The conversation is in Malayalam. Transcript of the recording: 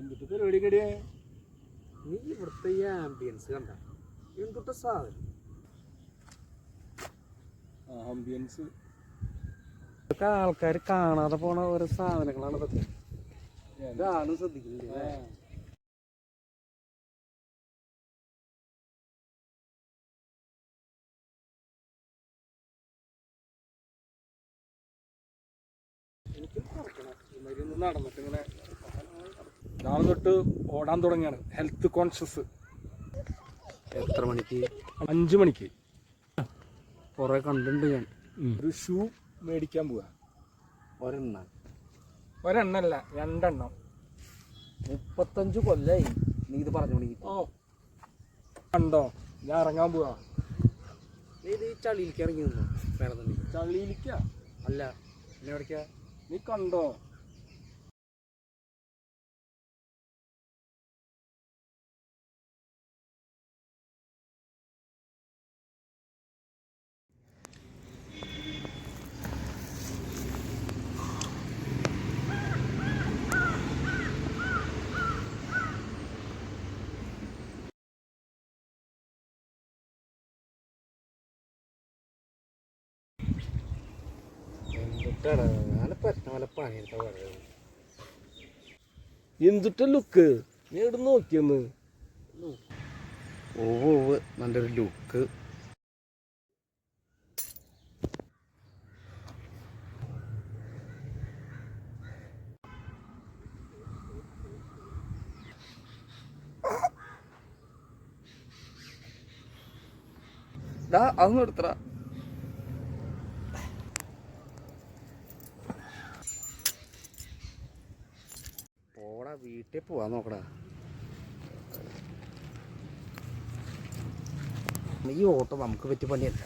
എന്തിട്ട് പരിപാടി കടിയേ? നീ ഇവിടുത്തെ ഈ ആംബിയൻസ് കണ്ട എന്തൊക്കെ സാധനം. ആംബിയൻസ് ഇതൊക്കെ ആൾക്കാർ കാണാതെ പോണ ഓരോ സാധനങ്ങളാണ് ഇതൊക്കെ. ഇതാണ് ശ്രദ്ധിക്കുന്നില്ലേ? എനിക്കും നടക്കണം. ഇന്നൊരു നടന്നിട്ട് ഇങ്ങനെ നാളെ തൊട്ട് ഓടാൻ തുടങ്ങിയാണ്. Health conscious. എത്ര മണിക്ക്? 5 മണിക്ക്. കുറെ കണ്ടിട്ടുണ്ട് ഞാൻ. ഒരു ഷൂ മേടിക്കാൻ പോവാ. ഒരെണ്ണല്ല 2 എണ്ണം. 35 കൊല്ലായി നീ ഇത് പറഞ്ഞു തുടങ്ങി. ഓ കണ്ടോ, ഞാൻ ഇറങ്ങാൻ പോവാ. നീ ഇത് ഈ ചളിയിലേക്ക് ഇറങ്ങി നിന്നോ? വേണമെന്നുണ്ടെങ്കിൽ ചളിയിലിക്കാ അല്ല എന്നെ എവിടേക്കാ? നീ കണ്ടോ? എന്തിട്ട ലുക്ക്? നീ ഇവിടെ നോക്കിയെന്ന്. നല്ലൊരു ലുക്ക്. അതൊന്നും എടുത്തറ. പോടാ, വീട്ടിൽ പോവാൻ നോക്കടാ. ഈ ഓട്ടോ നമുക്ക് പറ്റിയ പണിയല്ല.